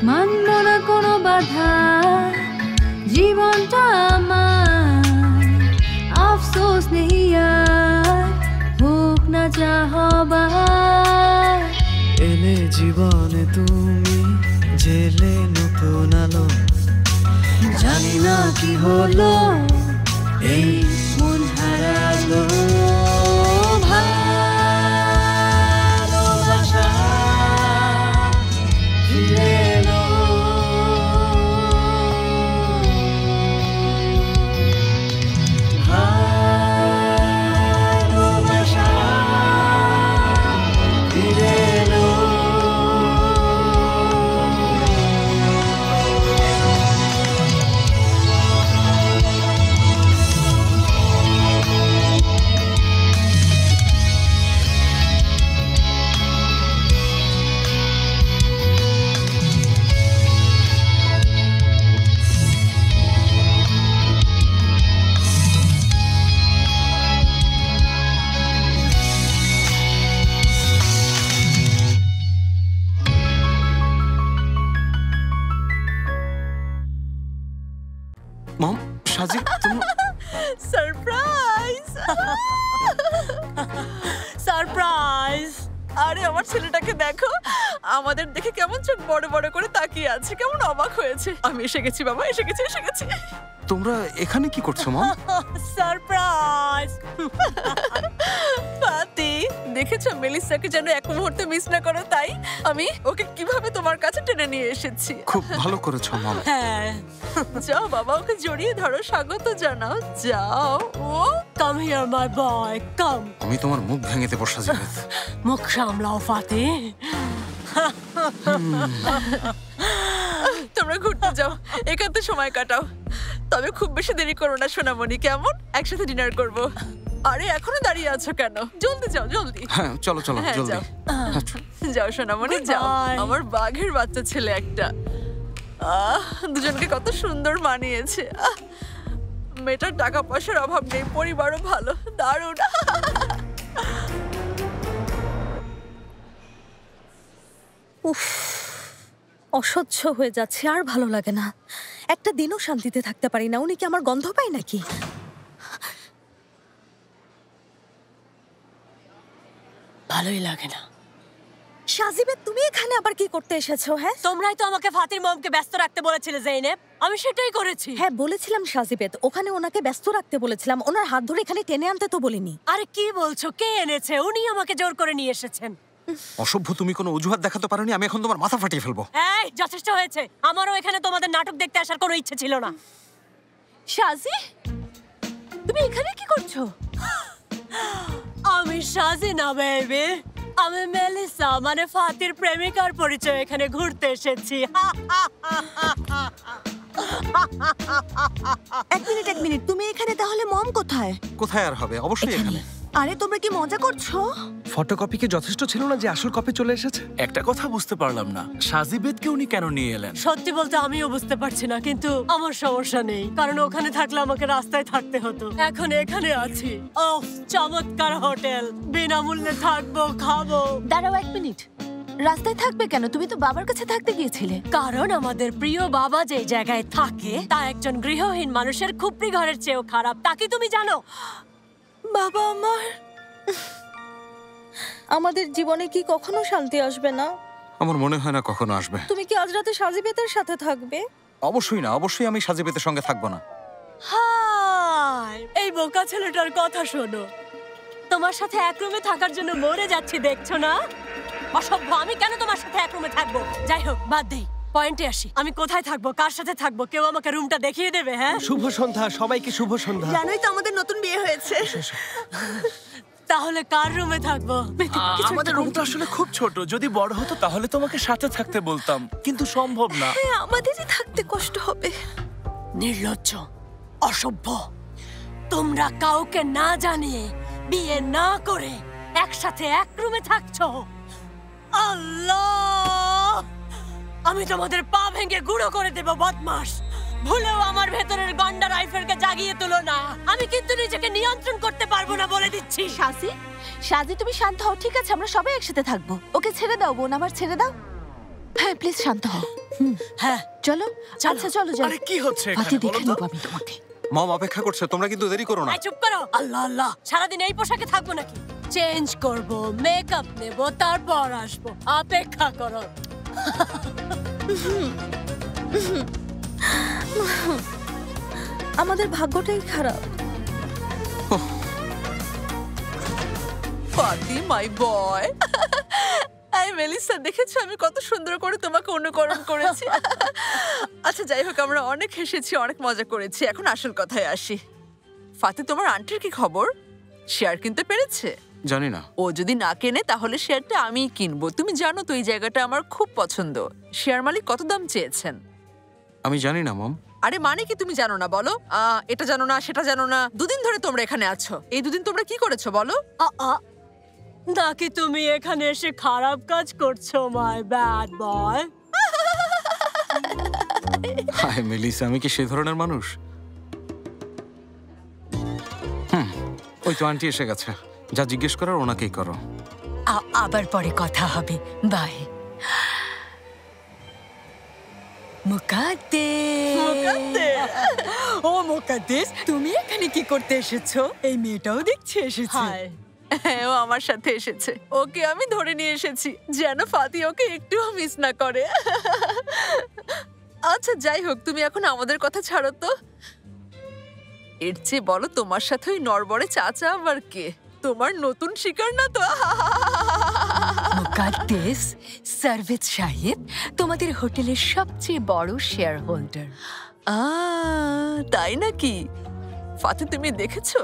মানব না কোনো বাধা, জীবনটা আমার আফসোস নেই আর, হোক না যা হবার। এলে জীবনে তুমি, জেলে নতুন আলো, জানি না কি হলো এই মন হারালো। ভালোবাসা ফিরে এলো, ভালোবাসা ফিরে এলো। মম, সাজি তুমি সারপ্রাইজ সারপ্রাইজ। আরে আমার ছেলেটাকে দেখো, আমাদের দেখে কেমন চোখ বড় বড় করে তাকিয়ে আছে, কেমন অবাক হয়েছে। আমি এসে গেছি বাবা, এসে গেছি। তোমরা এখানে কি করছো মম? সারপ্রাইজ। ফাতি, দেখেছো মেলিসাকে যেন এক মুহূর্তে মিস না করো, তাই আমি ওকে কিভাবে তোমার কাছে টেনে নিয়ে এসেছি। খুব ভালো করেছো মম। হ্যাঁ, যাও বাবা, ওকে জড়িয়ে ধরো, স্বাগত জানাও, যাও। ও কাম হিয়ার মাই বয়, কাম। আমি তোমার মুখ ভেঙে দেবো সাজিদ। মুখ সামলাও ফাতি। তোমরা ঘুরতে যাও, একান্তে সময় কাটাও, তবে খুব বেশি দেরি করো না সোনামণি, কেমন? একসাথে ডিনার করব। আরে এখনো দাঁড়িয়ে আছো কেন? জলদি যাও, জলদি। হ্যাঁ চলো চলো হ্যাঁ, জলদি। যাও সোনামণি, যাও। আমার বাঘের বাচ্চা ছেলে একটা। দুজনকে কত সুন্দর মানিয়েছে। মেয়েটার টাকা পয়সার অভাব নেই, পরিবারও ভালো, দারুণ। উফ, অসহ্য হয়ে যাচ্ছে, আর ভালো লাগে না। একটা দিনও শান্তিতে থাকতে পারি না। উনি কি আমার গন্ধ পায় নাকি? ভালোই লাগে না। সাজিবে, তুমি এখানে আবার কি করতে এসেছো? হ্যাঁ, তোমরাই তো আমাকে ফাতির মমকে ব্যস্ত রাখতে বলেছিলে জেইনেব, আমি সেটাই করেছি। হ্যাঁ বলেছিলাম সাজিবেদ, ওখানে ওনাকে ব্যস্ত রাখতে বলেছিলাম, ওনার হাত ধরে এখানে টেনে আনতে তো বলিনি। আরে কি বলছো, কে এনেছে? উনি আমাকে জোর করে নিয়ে এসেছেন। অসভ্য, তুমি কোনো অজুহাত দেখাতে পারোনি, আমি এখন তোমার মাথা ফাটিয়ে ফেলবো। এই যথেষ্ট হয়েছে, আমারও এখানে তোমাদের নাটক দেখতে আসার কোনো ইচ্ছে ছিল না। সাজি, তুমি এখানে কি করছো? আমি সাজি না বেবি, আমি মেলিসা, মানে ফাতির প্রেমিকার পরিচয় এখানে ঘুরতে এসেছি। এক মিনিট, তুমি এখানে, তাহলে মম কোথায়? কোথায় আর হবে, অবশ্যই এখানে। আরে তোমরা কি মজা করছো? ফটোকপি কি যথেষ্ট ছিল না যে আসল কপি চলে এসেছে? একটা কথা বুঝতে পারলাম না, সাজিবেদকে উনি কেন নিয়ে এলেন? সত্যি বলতে আমিও বুঝতে পারছি না, কিন্তু আমার সমস্যা নেই, কারণ ওখানে থাকলে আমাকে রাস্তায় থাকতে হতো। এখন এখানে আছি, ওহ চমৎকার হোটেল, বিনামূল্যে থাকবো, খাবো। দাঁড়াও এক মিনিট, রাস্তায় থাকবে কেন? তুমি তো বাবার কাছে থাকতে গিয়েছিলে। কারণ আমাদের প্রিয় বাবা যে জায়গায় থাকে তা একজন গৃহহীন মানুষের খুপড়ি ঘরের চেয়েও খারাপ, তা কি তুমি জানো? বাবা আমার, আমাদের জীবনে কি কখনো শান্তি আসবে না? আমার মনে হয় না কখনো আসবে। তুমি কি আজ রাতে সাজিবেদের সাথে থাকবে? অবশ্যই না, অবশ্যই আমি সাজিবেদের সঙ্গে থাকবো না। হাই, এই বোকা ছেলেটার কথা শোনো। তোমার সাথে এক রুমে থাকার জন্য মরে যাচ্ছি, দেখছো না? অসভ্য, আমি কেন তোমার সাথে এক রুমে থাকবো? যাই হোক, বাদ দেই, পয়েন্টে আসি। আমি কোথায় থাকবো, কার সাথে থাকবো, কেউ আমাকে রুমটা দেখিয়ে দেবে? হ্যাঁ, শুভ সন্ধ্যা সবাইকে, শুভ সন্ধ্যা। জানোই তো আমাদের নতুন বিয়ে হয়েছে। তাহলে কার রুমে থাকবো? আমাদের রুমটা আসলে খুব ছোট, যদি বড় হতো তাহলে তোমাকে সাথে থাকতে বলতাম, কিন্তু সম্ভব না। আমাদেরই থাকতে কষ্ট হবে। নির্লজ্জ, অসভ্য, তোমরা কাউকে না জানিয়ে বিয়ে না করে একসাথে এক রুমে থাকছো। আল্লাহ, আমি তোমাদের পা ভেঙে গুঁড়ো করে দেব বদমাশ। ভুলেও আমার ভেতরের গন্ডা রাইফেলকে জাগিয়ে তুলো না, আমি কিন্তু নিজেকে নিয়ন্ত্রণ করতে পারবো না, বলে দিচ্ছি। সাজি তুমি শান্ত হও, ঠিক আছে? আমরা সবাই একসাথে থাকবো। ওকে ছেড়ে দাও বোন, আমার ছেড়ে দাও। হ্যাঁ প্লিজ শান্ত হও। হ্যাঁ চলো আচ্ছা চলো যাই। আরে কি হচ্ছে ফাতি এখানে বলো দেখে তো? নেবো আমি তোমাকে। মম অপেক্ষা করছে, তোমরা কিন্তু দেরি করো না। এই চুপ করো। আল্লাহ আল্লাহ, সারাদিন এই পোশাকে থাকবো নাকি? চেঞ্জ করব, মেকআপ নেব, তারপর আসবো। অপেক্ষা করো। আমাদের ভাগ্যটাই খারাপ। ফাতি মাই বয়। এই মেলিসা, দেখেছো আমি কত সুন্দর করে তোমাকে অনুকরণ করেছি? আচ্ছা যাই হোক, আমরা অনেক হেসেছি, অনেক মজা করেছি। এখন আসল কথায় আসি। ফাতি, তোমার আন্টির কি খবর? শেয়ার কিনতে পেরেছে? জানি না। ও যদি না কেনে তাহলে শেয়ারটা আমিই কিনবো। তুমি জানো তো এই জায়গাটা আমার খুব পছন্দ। শেয়ার মালিক কত দাম চেয়েছেন? আমি জানি না মম। আরে মানে কি তুমি জানো না? বলো। এটা জানো না, সেটা জানো না। দুদিন ধরে তোমরা এখানে আছো। এই দুদিন তোমরা কি করেছো বলো? নাকি তুমি এখানে এসে খারাপ কাজ করছো, my bad boy? Hi Melissa, আমি কি সেই ধরনের মানুষ? ওই তো আন্টি এসে গেছে। যা জিজ্ঞেস করার ওনাকেই করো। আবার পরে কথা হবে। বাই। ও মুকাদ্দেস, তুমি এখানে কি করতে এসেছো? এই মেয়েটাও দেখছি এসেছে। হ্যাঁ, ও আমার সাথে এসেছে। ওকে আমি ধরে নিয়ে এসেছি যেন ফাতি ওকে একটুও মিস না করে। আচ্ছা যাই হোক, তুমি এখন আমাদের কথা ছাড়ো তো। এর চেয়ে বলো, তোমার সাথে ওই নরবরে চাচা আবার কে? তোমার নতুন শিকার না তো? মুকাদ্দেস, সার্ভেজ সাহেব তোমাদের হোটেলের সবচেয়ে বড় শেয়ার হোল্ডার। তাই নাকি? ফাতি, তুমি দেখেছো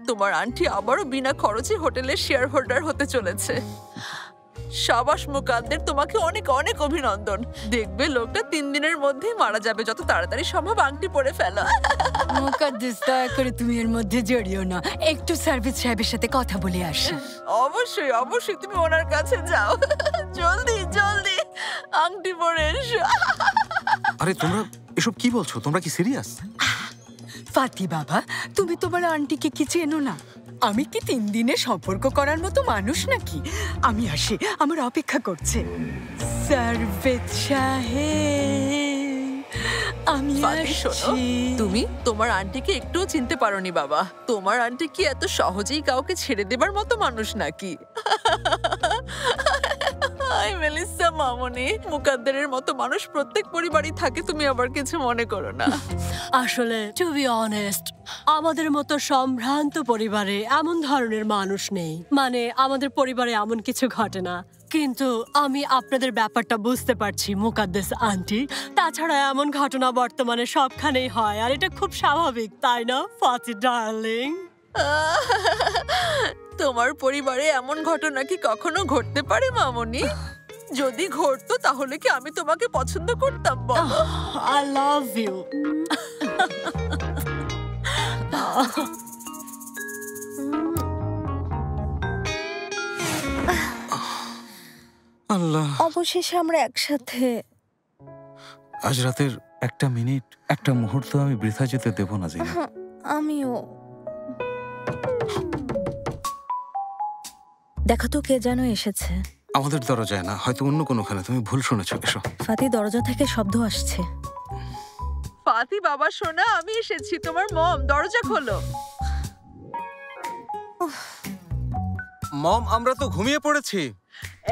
তোমার আন্টি আবারও বিনা খরচে হোটেলের শেয়ার হোল্ডার হতে চলেছে। সাবাস মুকাদ্দের, তোমাকে অনেক অনেক অভিনন্দন। দেখবে লোকটা 3 দিনের মধ্যেই মারা যাবে। যত তাড়াতাড়ি সম্ভব আংটি পরে ফেলো। মুকাদ্দেস, দয়া করে তুমি এর মধ্যে জড়িও না। একটু সার্ভেজ সাহেবের সাথে কথা বলে আসি। অবশ্যই অবশ্যই, তুমি ওনার কাছে যাও। জলদি জলদি আংটি পরে এসো। আরে তোমরা এসব কি বলছো? তোমরা কি সিরিয়াস? ফাতি বাবা, তুমি তোমার আন্টিকে কি চেনো না? আমি কি 3 দিনে সম্পর্ক করার মতো মানুষ নাকি? আমি আসি, আমার অপেক্ষা করছে। সার্ভেজ সাহেব, আমি ফাতি শোনো, তুমি তোমার আন্টিকে একটুও চিনতে পারোনি বাবা। তোমার আন্টি কি এত সহজেই কাউকে ছেড়ে দেবার মতো মানুষ নাকি? হাই মেলিসা মামনি, মুকাদ্দেরের মতো মানুষ প্রত্যেক পরিবারই থাকে। তুমি আবার কিছু মনে করো না। আসলে টু বি অনেস্ট, আমাদের মতো সম্ভ্রান্ত পরিবারে এমন ধরনের মানুষ নেই। মানে আমাদের পরিবারে এমন কিছু ঘটে না। কিন্তু আমি আপনাদের ব্যাপারটা বুঝতে পারছি মুকাদ্দেস আন্টি। তাছাড়া এমন ঘটনা বর্তমানে সবখানেই হয়, আর এটা খুব স্বাভাবিক, তাই না ফাতি ডার্লিং? তোমার পরিবারে এমন ঘটনা কি কখনো ঘটতে পারে মামনি? যদি ঘটতো তাহলে কি আমি তোমাকে পছন্দ করতাম বলো? I love you. আল্লাহ, অবশেষে আমরা একসাথে। আজ রাতের একটা মিনিট, একটা মুহূর্ত আমি বৃথা যেতে দেব না। জিনা, আমিও। দেখো তো কে যেন এসেছে। আমাদের দরজায় না, হয়তো অন্য কোনোখানে। তুমি ভুল শুনেছো। এসো। ফাতি, দরজা থেকে শব্দ আসছে। ফাতি বাবা সোনা, আমি এসেছি। তোমার মম, দরজা খোলো। মম, আমরা তো ঘুমিয়ে পড়েছি।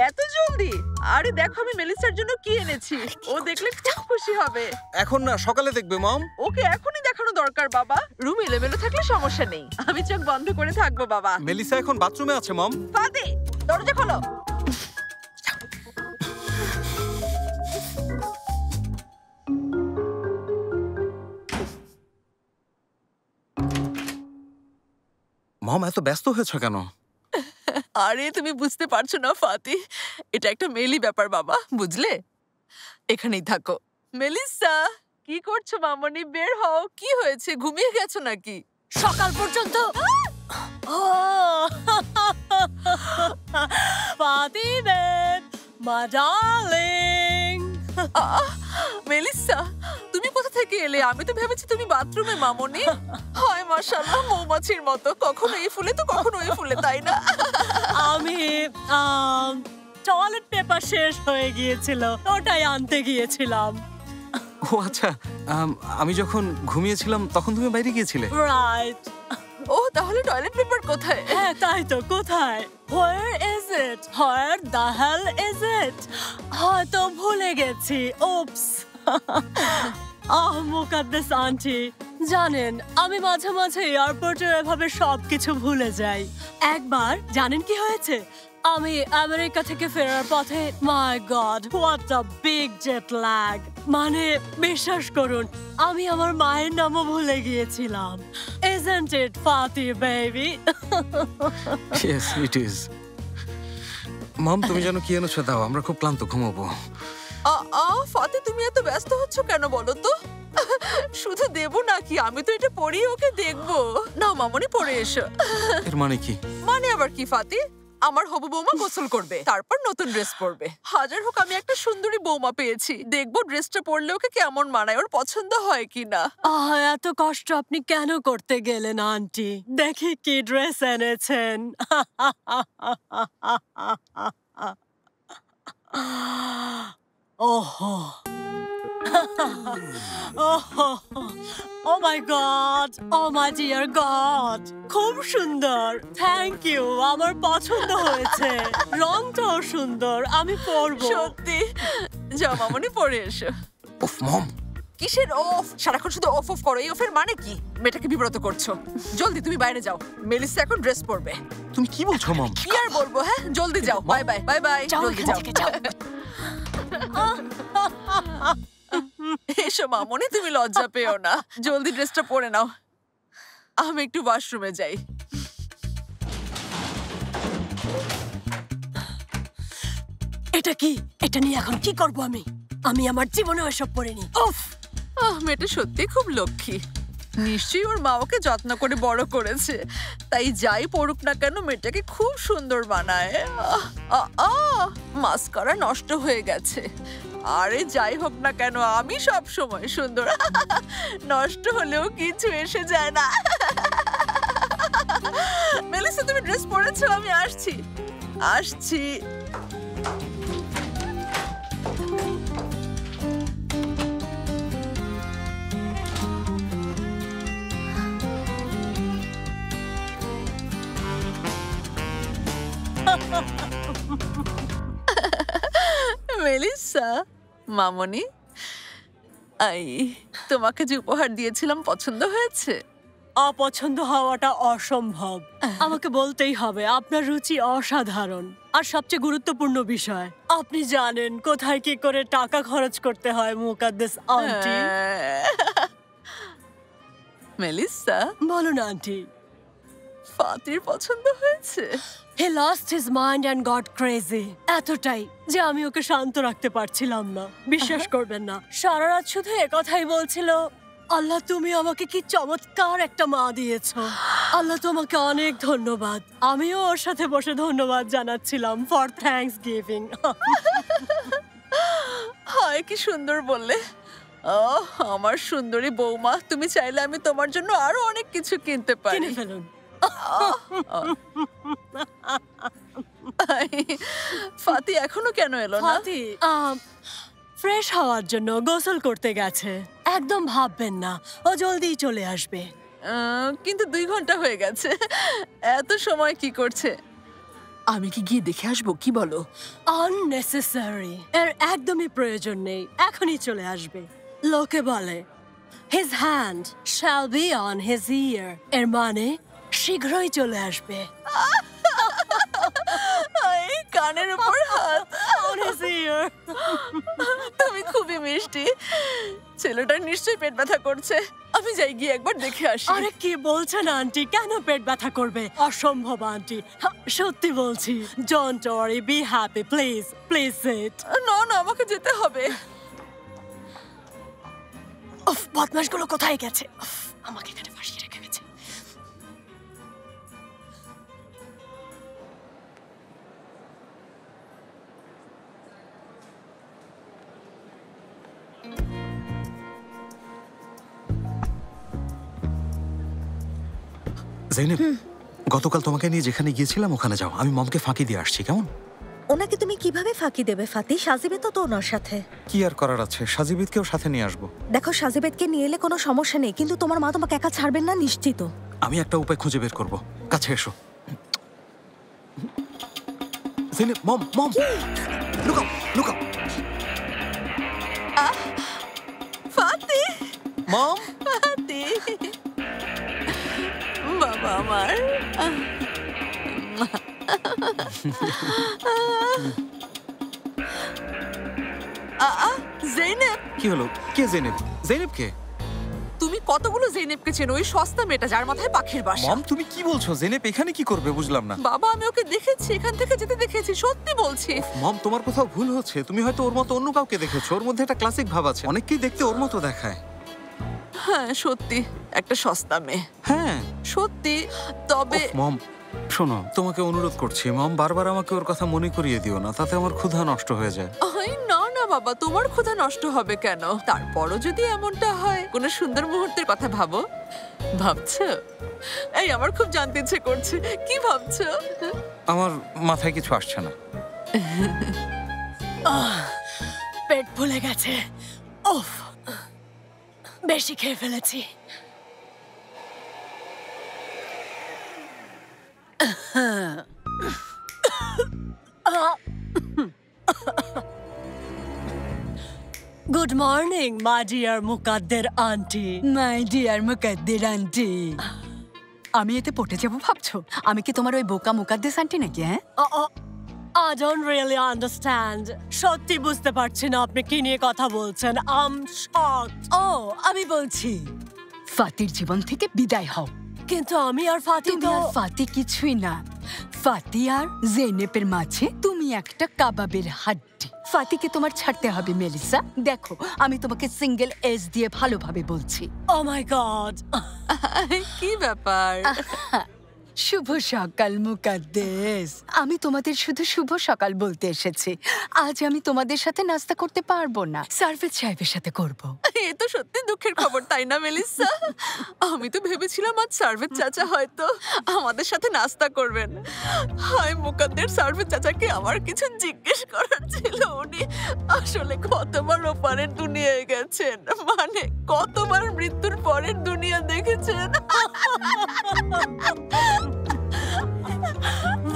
এত জলদি? আরে দেখো আমি মেলিসার জন্য কি এনেছি। ও দেখলে খুব খুশি হবে। এখন না, সকালে দেখবে মম। ওকে এখনই দেখানো দরকার বাবা। রুম এলোমেলো থাকলে সমস্যা নেই, আমি চোখ বন্ধ করে থাকবো বাবা। মেলিসা এখন বাথরুমে আছে মম। ফাতি, দরজা খোলো। মম, এত ব্যস্ত হয়েছে কেন? আরে তুমি বুঝতে পারছো না ফাতি, এটা একটা মেলি ব্যাপার বাবা, বুঝলে? এখানেই থাকো। মেলিসা, কি করছো মামনি? বের হও। কি হয়েছে, ঘুমিয়ে গেছো নাকি? সকাল পর্যন্ত Fati babe, my darling. Melissa, তুমি কোথা থেকে এলে? আমি তো ভেবেছি তুমি বাথরুমে মামনি। হায় মাশাআল্লাহ, মৌমাছির মতো, কখনো এই ফুলে তো কখনো ওই ফুলে, তাই না? আমি টয়লেট পেপার শেষ হয়ে গিয়েছিল, ওটাই আনতে গিয়েছিলাম। ও আচ্ছা, আমি যখন ঘুমিয়েছিলাম তখন তুমি বাইরে গিয়েছিলে। রাইট। ও তাহলে টয়লেট পেপার কোথায়? হ্যাঁ তাই তো, কোথায়? Where is it? Where the hell is it? হয়তো ভুলে গেছি। ওপস। মুকাদ্দেস আন্টি, জানেন আমি মাঝে মাঝে এয়ারপোর্টে এভাবে সবকিছু ভুলে যাই। একবার জানেন কি হয়েছে? আমি আমেরিকা থেকে ফেরার পথে, my god what a big jet lag. মানে বিশ্বাস করুন আমি আমার মায়ের নামও ভুলে গিয়েছিলাম। Isn't it Fati baby? Yes, it is. মম, তুমি জানো কি এনেছো? দাও, আমরা খুব ক্লান্ত, ঘুমাবো। ফাতি তুমি এত ব্যস্ত হচ্ছ কেন বলো তো? শুধু দেবো নাকি? আমি তো এটা পরেই ওকে দেখবো। নাও মামনি, পরে এসো। এর মানে কি? মানে আবার কি ফাতি? আমার হবু বৌমা গোসল করবে, তারপর নতুন ড্রেস পরবে। হাজার হোক আমি একটা সুন্দরী বৌমা পেয়েছি, দেখবো ড্রেসটা পরলে ওকে কেমন মানায়, ওর পছন্দ হয় কিনা। এত কষ্ট আপনি কেন করতে গেলেন আন্টি? দেখি কি ড্রেস এনেছেন। ওহো, oh my god, oh my dear god, খুব সুন্দর। থ্যাংক ইউ, আমার পছন্দ হয়েছে। রংটাও সুন্দর, আমি পরবো। সত্যি? যাও মামনি, পরে এসো। উফ মম, কিসের অফ? সারাক্ষণ শুধু অফ অফ করো। এই অফের মানে কি? মেয়েটাকে বিব্রত করছো। জলদি তুমি বাইরে যাও, মেলিসা এখন ড্রেস পরবে। তুমি কি বলছো মম? কি আর বলবো, হ্যাঁ জলদি যাও। বাই বাই, বাই বাই, জলদি যাও। এসো মামনি, তুমি লজ্জা পেও না, জলদি ড্রেসটা পরে নাও। আমি একটু ওয়াশরুমে যাই। এটা কি? এটা নিয়ে এখন কি করব আমি? আমি আমার জীবনে এসব পড়িনি। উফ, মেয়েটা সত্যি খুব লক্ষ্মী। নিশ্চয়ই ওর মা ওকে যত্ন করে বড় করেছে, তাই যাই পড়ুক না কেন মেয়েটাকে খুব সুন্দর বানায়। মাস্কারা নষ্ট হয়ে গেছে। আরে যাই হোক না কেন আমি সব সময় সুন্দর। নষ্ট হলেও কিছু এসে যায় না। মেলিসা তুমি ড্রেস পরেছো? আমি আসছি আসছি। মেলিসা, মামনি, তোমাকে যে উপহার দিয়েছিলাম পছন্দ হয়েছে? অপছন্দ হওয়াটা অসম্ভব। আমাকে বলতেই হবে আপনার রুচি অসাধারণ। আর সবচেয়ে গুরুত্বপূর্ণ বিষয়, আপনি জানেন কোথায় কি করে টাকা খরচ করতে হয় মুকাদ্দেস আন্টি। মেলিসা, বলুন আন্টি। ফাতির পছন্দ হয়েছে? He lost his mind and got crazy. এতটাই যে আমি ওকে শান্ত রাখতে পারছিলাম না। বিশ্বাস করবেন না, সারা রাত শুধু একথাই বলছিল, আল্লাহ তুমি আমাকে কি চমৎকার একটা মা দিয়েছো। আল্লাহ তোমাকে অনেক ধন্যবাদ। আমিও ওর সাথে বসে ধন্যবাদ জানাচ্ছিলাম ফর থ্যাঙ্কস গিভিং। হায় কি সুন্দর বললে। আমার সুন্দরী বৌমা, তুমি চাইলে আমি তোমার জন্য আরো অনেক কিছু কিনতে পারি। কিনে ফেলুন। ফাতি এখনো কেন এলো না? ফাতি ফ্রেশ হওয়ার জন্য গোসল করতে গেছে। একদম ভাববেন না, ও জলদি চলে আসবে। কিন্তু 2 ঘন্টা হয়ে গেছে, এত সময় কি করছে? আমি কি গিয়ে দেখে আসবো, কি বলো? আননেসেসারি, এর একদমই প্রয়োজন নেই। এখনই চলে আসবে। লোকে বলে his hand shall be on his ear, এর মানে শীঘ্রই চলে আসবে। কানের উপর হাত, on his ear। তুমি খুবই মিষ্টি। ছেলেটার নিশ্চয়ই পেট ব্যথা করছে। আমি যাই গিয়ে একবার দেখে আসি। আরে কি বলছেন আন্টি? কেন পেট ব্যথা করবে? অসম্ভব আন্টি, সত্যি বলছি। Don't worry, be happy, please please sit. না না, আমাকে যেতে হবে। উফ, বদমাশগুলো কোথায় গেছে? উফ, আমাকে এখানে ফাঁসিয়ে রেখে গেছে। জাইনেব, গতকাল তোমাকে নিয়ে যেখানে গিয়েছিলাম ওখানে যাও। আমি মমকে ফাঁকি দিয়ে আসছি, কেমন? ওনাকে তুমি কিভাবে ফাঁকি দেবে ফাতি? সাজিবে তো ওনার সাথে। কি আর করার আছে, সাজিবিদকেও সাথে নিয়ে আসবো। দেখো সাজিবেদকে নিয়ে এলে কোনো সমস্যা নেই, কিন্তু তোমার মা তোমাকে একা ছাড়বেন না নিশ্চিত। আমি একটা উপায় খুঁজে বের করব। কাছে এসো। জেনেব, মম মম, লুকাও লুকাও। ফাতি, মম, ফাতি, বাবা আমার। জেনেব, কি হলো? কে জেনেব? জেনেব কে? তুমি কতগুলো জেনেবকে চেনো? ওই সস্তা মেয়েটা যার মাথায় পাখির বাসা। মম, তুমি কি বলছো? জেনেব এখানে কি করবে বুঝলাম না। বাবা, আমি ওকে দেখেছি, এখান থেকে যেতে দেখেছি, সত্যি বলছি। মম, তোমার কোথাও ভুল হচ্ছে। তুমি হয়তো ওর মতো অন্য কাউকে দেখেছো। ওর মধ্যে একটা ক্লাসিক ভাব আছে, অনেককেই দেখতে ওর মতো দেখায়। হ্যাঁ সত্যি, একটা সস্তা মেয়ে, হ্যাঁ সত্যি। তবে মম, শোনো, তোমাকে অনুরোধ করছি মম, বারবার আমাকে ওর কথা মনে করিয়ে দিও না, তাতে আমার ক্ষুধা নষ্ট হয়ে যায়। না না বাবা, তোমার ক্ষুধা নষ্ট হবে কেন? তারপরও যদি এমনটা হয়, কোনো সুন্দর মুহূর্তের কথা ভাবো। ভাবছো? এই আমার খুব জানতে ইচ্ছে করছে, কি ভাবছো? আমার মাথায় কিছু আসছে না। পেট ফুলে গেছে। উফ, বেশি খেয়ে ফেলেছি। Good morning my dear Mukaddar aunty. My dear Mukaddar aunty, আমি এতে পটে যাবো ভাবছো? আমি কি তোমার ওই বোকা মুকাদ্দেস আন্টি নাকি? হ্যাঁ, I don't really understand. সত্যি বুঝতে পারছি না আপনি কি নিয়ে কথা বলছেন। I'm shocked. ও আমি বলছি, ফাতির জীবন থেকে বিদায় হও। কিন্তু আমি আর ফাতি তুমি তো আর ফাতি কিছুই না। ফাতি আর জেনেপের মাঝে তুমি একটা কাবাবের হাড্ডি। ফাতিকে তোমার ছাড়তে হবে মেলিসা। দেখো, আমি তোমাকে সিঙ্গেল এজ দিয়ে ভালোভাবে বলছি। Oh my God. কি ব্যাপার? শুভ সকাল মুকাদ্দেস। আমি তোমাদের শুধু শুভ সকাল বলতে এসেছি। আজ আমি তোমাদের সাথে নাস্তা করতে পারবো না, সার্ভেজ সাহেবের সাথে করব। এ তো সত্যি দুঃখের খবর, তাই না মেলিসা? আমি তো ভেবেছিলাম আজ সার্ভেজ চাচা হয়তো আমাদের সাথে নাস্তা করবেন। হায় মুকাদ্দের, সার্ভেজ চাচাকে আমার কিছু জিজ্ঞেস করার ছিল। উনি আসলে কতবার ওপারের দুনিয়ায় গেছেন, মানে কতবার মৃত্যুর পরের দুনিয়া দেখেছেন।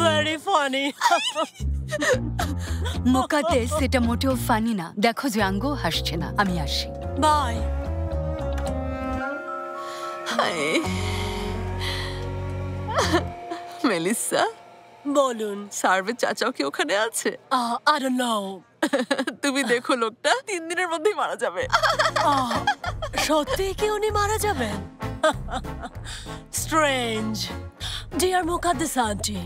Very funny. মুকাদ্দেস, এটা মোটেও ফানি না। দেখো জাঙ্গ হাসছে না। আমি আসি। Bye. হায় মেলিসা, বলুন। সার্ভেজ চাচাও কি ওখানে আছে? I don't know. তুমি দেখো, লোকটা 3 দিনের মধ্যেই মারা যাবে। সত্যি কি উনি মারা যাবেন? স্ট্রেঞ্জ। ডিয়ার মুকাদ্দেস আন্টি,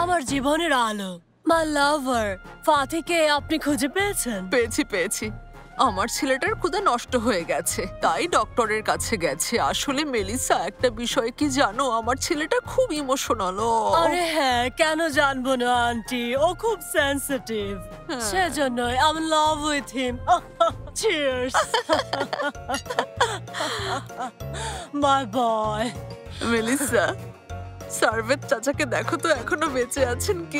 আমার জীবনের আলো, মাই লাভার ফাতিকে আপনি খুঁজে পেয়েছেন? পেয়েছি। আমার ছেলেটার ক্ষুধা নষ্ট হয়ে গেছে, তাই ডক্টরের কাছে গেছে। আসলে মেলিসা, একটা বিষয় কি জানো? আমার ছেলেটা খুব ইমোশনাল। আরে হ্যাঁ, কেন জানবো না আন্টি, ও খুব সেনসিটিভ। সেজন্যই I am in love with him. Cheers. Bye bye. Melissa, সার্ভেজ চাচাকে দেখো তো এখনো বেঁচে আছেন কি।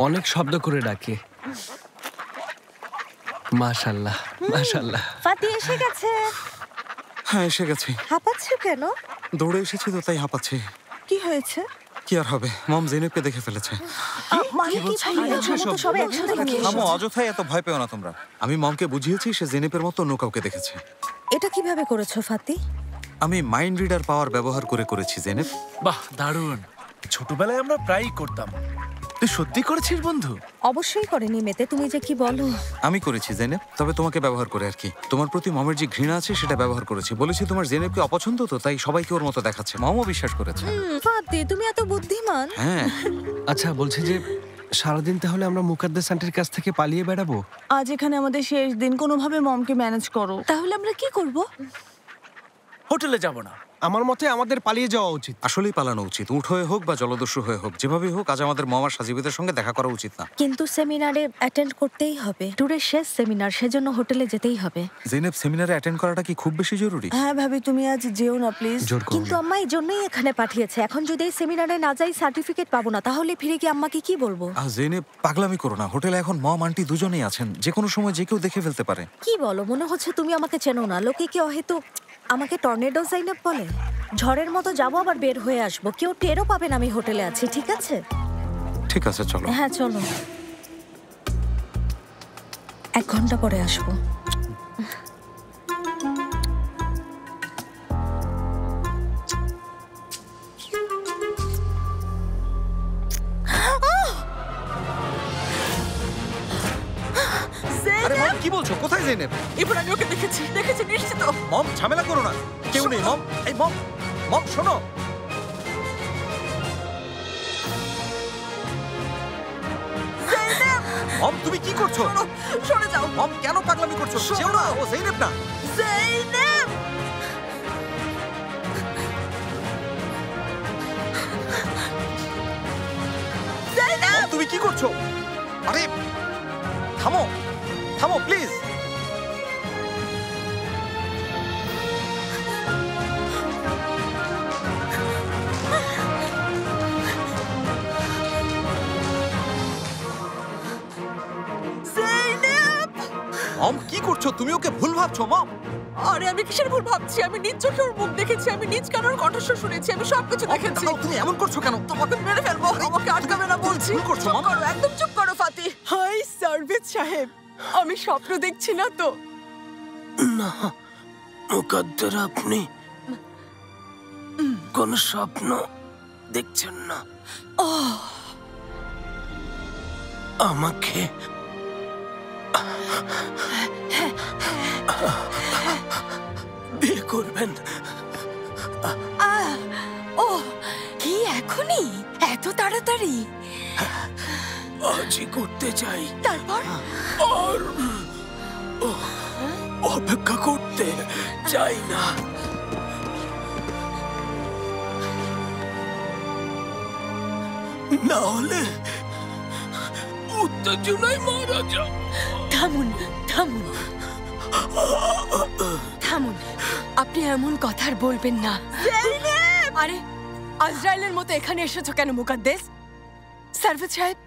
অনেক শব্দ করে ডাকে। মাশাআল্লাহ মাশাআল্লাহ। ফাতি এসে গেছে। হ্যাঁ এসে গেছি। হাঁপাচ্ছ কেন? দৌড়ে এসেছি তো তাই হাঁপাচ্ছি। কি হয়েছে? কি আর হবে, মম জেনেবকে দেখে ফেলেছে। মানে কি তো সবাই একসাথে নিয়ে থামো, এসেছে। অযথাই এত ভয় পেও না তোমরা। আমি মমকে বুঝিয়েছি সে জেনেপের মতো অন্য কাউকে দেখেছে। এটা কিভাবে করেছো ফাতি? আমি মাইন্ড রিডার পাওয়ার ব্যবহার করেছি জেনেব। বাহ, দারুণ। ছোটবেলায় আমরা প্রায়ই করতাম। তুই সত্যি করেছিস বন্ধু? অবশ্যই করেনি মেতে, তুমি যে কি বলো। আমি করেছি জেনেব, তবে তোমাকে ব্যবহার করে আর কি। তোমার প্রতি মমের যে ঘৃণা আছে সেটা ব্যবহার করেছি। বলেছি তোমার জেনেবকে অপছন্দ, তো তাই সবাইকে ওর মতো দেখাচ্ছে। মমও বিশ্বাস করেছে। ফাতি, তুমি এত বুদ্ধিমান। হ্যাঁ। আচ্ছা, বলছি যে সারাদিন তাহলে আমরা মুকাদ্দেস আন্টির কাছ থেকে পালিয়ে বেড়াবো? আজ এখানে আমাদের শেষ দিন, কোনোভাবে মমকে ম্যানেজ করো। তাহলে আমরা কি করব? হোটেলে যাব না, আমার মতে আমাদের পালিয়ে যাওয়া উচিত। আসলেই পালানো উচিত, উঠ হয়ে হোক বা জলদস্যু হয়ে হোক, যেভাবেই হোক আজ আমাদের মামার সাজিবিদের সঙ্গে দেখা করা উচিত না। কিন্তু সেমিনারে অ্যাটেন্ড করতেই হবে, ট্যুরের শেষ সেমিনার, সেজন্য হোটেলে যেতেই হবে। জেনেব, সেমিনারে অ্যাটেন্ড করাটা কি খুব বেশি জরুরি? হ্যাঁ ভাবি, তুমি আজ যেও না প্লিজ। জোর করো কিন্তু না। আম্মা এই জন্যই এখানে পাঠিয়েছে। এখন যদি এই সেমিনারে না যাই সার্টিফিকেট পাবো না, তাহলে ফিরে গিয়ে আম্মাকে কি বলবো? জেনেব, পাগলামি করো না। হোটেলে এখন মম আন্টি দুজনেই আছেন, যে কোনো সময় যে কেউ দেখে ফেলতে পারে। কি বলো, মনে হচ্ছে তুমি আমাকে চেনো না। লোকে কি হয়তো আমাকে টর্নেডো জাইনাব বলে? ঝড়ের মতো যাবো আবার বের হয়ে আসবো, কেউ টেরও পাবেন আমি হোটেলে আছি। ঠিক আছে? ঠিক আছে, চলো। হ্যাঁ চলো, 1 ঘন্টা পরে আসবো। আরে মম, কি বলছো? কোথায় জেনেব? এবার আমি ওকে দেখেছি নিশ্চিত। মম, ঝামেলা করো না, কেউ নেই। মম, এই মম, মম শোনো। মম, তুমি কি করছো? সরে যাও। মম, কেন পাগলামি করছো? যেও না, ও জেনেব না। জেনেব! মম, তুমি কি করছো? আরে থামো, থামো প্লিজ। মম, কি করছো তুমি? ওকে ভুল ভাবছো মম। আরে আমি কিসের ভুল ভাবছি? আমি নিজ চোখে ওর মুখ দেখেছি, আমি নিজ কানে ওর কণ্ঠস্বর শুনেছি, আমি সবকিছু দেখেছি। দাঁড়াও, তুমি এমন করছো কেন? তোমাকে মেরে ফেলবো, আমাকে আটকাবে না বলছি। ভুল করছো, চুপ মাম। করো, একদম চুপ করো ফাতি। হাই সার্ভিস সাহেব, আমি স্বপ্ন দেখছি না তো? না মুকদ্দর, আপনি কোন স্বপ্ন দেখছেন না। আমাকে বিয়ে করবেন? ও কি এখনই? এত তাড়াতাড়ি? আজই করতে চাই, তারপর আর অপেক্ষা করতে চাই না। না হলে উত্তেজনায় মারা যাও। থামুন থামুন থামুন, আপনি এমন কথা আর বলবেন না। আরে আজরাইলের মতো এখানে এসেছো কেন মুকাদ্দেস? সার্ভিস সাহেব,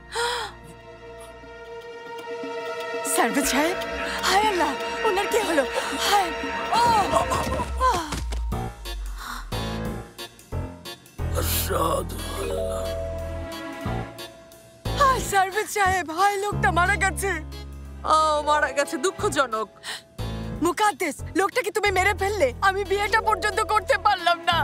সার্ভিস সাহেব, হায় আল্লাহ, ওনার কি হলো? হায়, ও হায় সার্ভিস সাহেব, হায় লোকটা মারা গেছে। ও মারা গেছে, দুঃখজনক। মুকাদ্দেস, লোকটাকে তুমি মেরে ফেললে, আমি বিয়েটা পর্যন্ত করতে পারলাম না।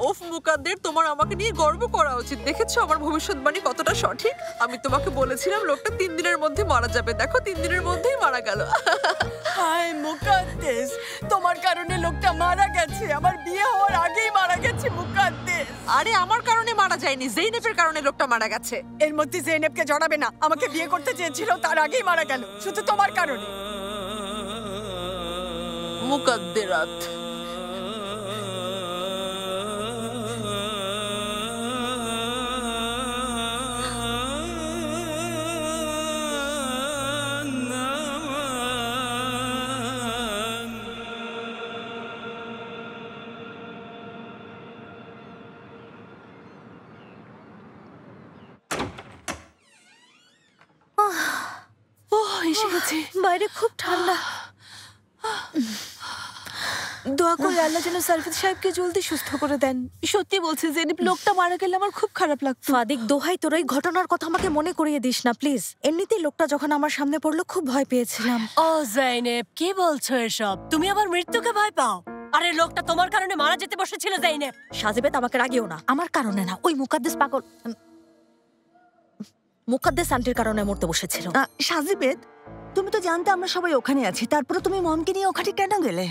ওফ মুকাদ্দের, তোমার আমাকে নিয়ে গর্ব করা উচিত। দেখেছো আমার ভবিষ্যৎবাণী কতটা সঠিক? আমি তোমাকে বলেছিলাম লোকটা 3 দিনের মধ্যে মারা যাবে, দেখো 3 দিনের মধ্যেই মারা গেল। হায় মুকাদ্দেস, তোমার কারণে লোকটা মারা গেছে, আমার বিয়ে হওয়ার আগেই মারা গেছে মুকাদ্দেস। আরে আমার কারণে মারা যায়নি, জেইনেবের কারণে লোকটা মারা গেছে। এর মধ্যে জেনেবকে জড়াবে না, আমাকে বিয়ে করতে চেয়েছিল, তার আগেই মারা গেল, শুধু তোমার কারণে। মুকাদ্দেরাত। ও এসে গেছে। বাইরে খুব ঠান্ডা। দোয়া করে আল্লাহ যেন সার্ভিস সাহেবকে জলদি সুস্থ করে দেন। সত্যি বলছি জেনিব, লোকটা মারা গেলে আমার খুব খারাপ লাগতো। ফাদিক, দোহাই তোর ওই ঘটনার কথা আমাকে মনে করিয়ে দিস না প্লিজ। এমনিতেই লোকটা যখন আমার সামনে পড়লো খুব ভয় পেয়েছিলাম। ও জাইনেব, কি বলছো এসব? তুমি আবার মৃত্যুকে ভয় পাও? আরে লোকটা তোমার কারণে মারা যেতে বসেছিল জাইনেব। সাজেবেত, আমাকে রাগিও না, আমার কারণে না, ওই মুকাদ্দেস পাগল মুকাদ্দেস আন্টির কারণে মরতে বসেছিল। সাজিবেদ, তুমি তো জানতে আমরা সবাই ওখানে আছি, তারপরে তুমি মমকে নিয়ে ওখানে কেন গেলে?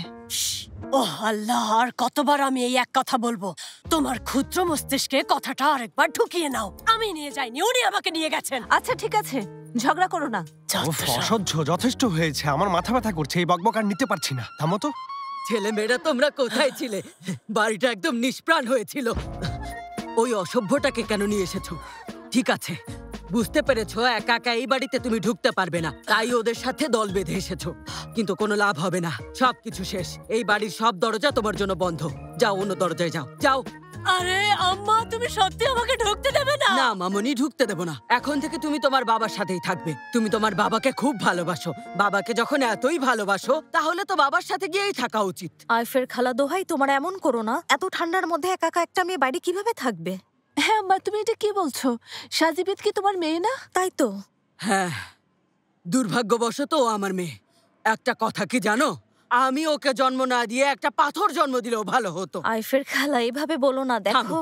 ও আল্লাহ, আর কতবার আমি এই এক কথা বলবো? তোমার ক্ষুদ্র মস্তিষ্কে কথাটা আরেকবার ঢুকিয়ে নাও। আমি নিয়ে যাইনি, উনি আমাকে নিয়ে গেছেন। আচ্ছা ঠিক আছে, ঝগড়া করো না। উফ, অসহ্য, যথেষ্ট হয়েছে। আমার মাথা ব্যথা করছে, এই বকবক আর নিতে পারছি না। থামো তো। ছেলেমেয়েরা তোমরা কোথায় ছিলে? বাড়িটা একদম নিষ্প্রাণ হয়েছিল। ওই অসভ্যটাকে কেন নিয়ে এসেছো? ঠিক আছে, বুঝতে পেরেছো একা একা এই বাড়িতে তুমি ঢুকতে পারবে না, তাই ওদের সাথে দল বেঁধে এসেছো। কিন্তু কোনো লাভ হবে না, সবকিছু শেষ। এই বাড়ির সব দরজা তোমার জন্য বন্ধ। যাও, অন্য দরজায় যাও, যাও। আরে আম্মা, তুমি সত্যি আমাকে ঢুকতে দেবে না? না মামনি, ঢুকতে দেবো না। এখন থেকে তুমি তোমার বাবার সাথেই থাকবে। তুমি তোমার বাবাকে খুব ভালোবাসো। বাবাকে যখন এতই ভালোবাসো, তাহলে তো বাবার সাথে গিয়েই থাকা উচিত। আইফের খালা দোহাই, তোমার এমন করো না। এত ঠান্ডার মধ্যে একা একা একটা মেয়ে বাড়ি কিভাবে থাকবে? হ্যাঁ আম্মা, তুমি এটা কি বলছো? সাজিবিদ কি তোমার মেয়ে না? তাই তো। হ্যাঁ, দুর্ভাগ্যবশত ও আমার মেয়ে। একটা কথা কি জানো, আমি ওকে জন্ম না দিয়ে একটা পাথর জন্ম দিলেও ভালো হতো। আইফের খালা এইভাবে বলো না, দেখো। থামো।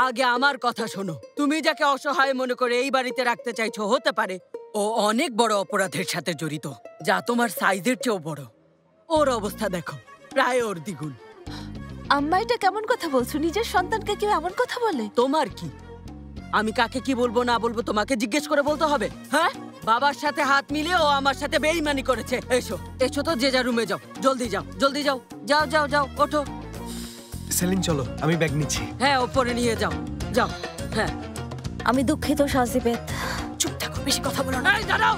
আগে আমার কথা শোনো। তুমি যাকে অসহায় মনে করে এই বাড়িতে রাখতে চাইছো, হতে পারে ও অনেক বড় অপরাধের সাথে জড়িত, যা তোমার সাইজের চেয়েও বড়। ওর অবস্থা দেখো, প্রায় ওর দ্বিগুণ। আম্মা, এটা কেমন কথা বলছো? নিজের সন্তানকে কেউ এমন কথা বলে? তোমার কি? আমি কাকে কি বলবো না বলবো তোমাকে জিজ্ঞেস করে বলতে হবে? হ্যাঁ, বাবার সাথে হাত মিলিয়ে ও আমার সাথে বেইমানি করেছে। এসো এসো তো, যে যা রুমে যাও, জলদি যাও, জলদি যাও, যাও যাও যাও, ওঠো। সেলিন চলো, আমি ব্যাগ নিচ্ছি। হ্যাঁ, ওপরে নিয়ে যাও, যাও। হ্যাঁ, আমি দুঃখিত সাজিবেদ। চুপ থাকো, বেশি কথা বলো না। এই দাঁড়াও,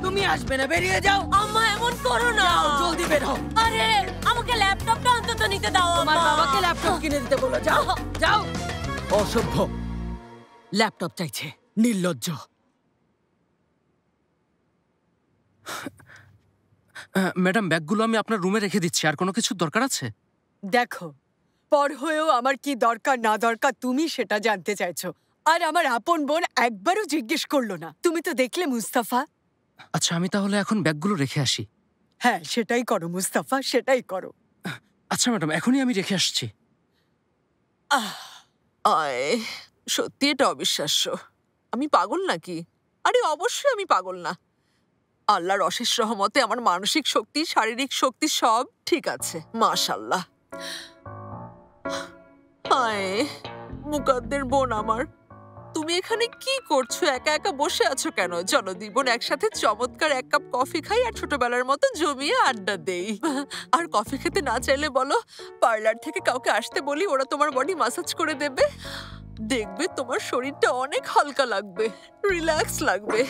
তুমি আসবে না, বেরিয়ে যাও। আম্মা, এমন করো না। যাও, জলদি বের হও। আরে আমাকে ল্যাপটপটা অন্তত নিতে দাও। তোমার আম্মা, বাবাকে ল্যাপটপ কিনে দিতে বলো, যাও যাও। অসভ্য, ল্যাপটপ চাইছে, নির্লজ্জ। ম্যাডাম, ব্যাগগুলো আমি আপনার রুমে রেখে দিচ্ছি। আর কোনো কিছুর দরকার আছে? দেখো, পর হয়েও আমার কি দরকার না দরকার তুমি সেটা জানতে চাইছো, আর আমার আপন বোন একবারও জিজ্ঞেস করলো না। তুমি তো দেখলে মুস্তাফা। আচ্ছা, আমি তাহলে এখন ব্যাগগুলো রেখে আসি। হ্যাঁ, সেটাই করো মুস্তাফা, সেটাই করো। আচ্ছা ম্যাডাম, এখনই আমি রেখে আসছি। আয়, সত্যি এটা অবিশ্বাস্য। আমি পাগল নাকি? আরে অবশ্যই আমি পাগল না। আল্লাহর অশেষ রহমতে আমার মানসিক শক্তি, শারীরিক শক্তি সব ঠিক আছে, মাশাআল্লাহ। আয়, মুকাদ্দের বোন আমার, তুমি এখানে কি করছো? একা একা বসে আছো কেন? চলো দুই বোন একসাথে চমৎকার এক কাপ কফি খাই আর ছোটবেলার মতো জমিয়ে আড্ডা দেই। আর কফি খেতে না চাইলে বলো, পার্লার থেকে কাউকে আসতে বলি, ওরা তোমার বডি মাসাজ করে দেবে। দেখবে তোমার শরীরটা অনেক হালকা লাগবে, রিল্যাক্স লাগবে।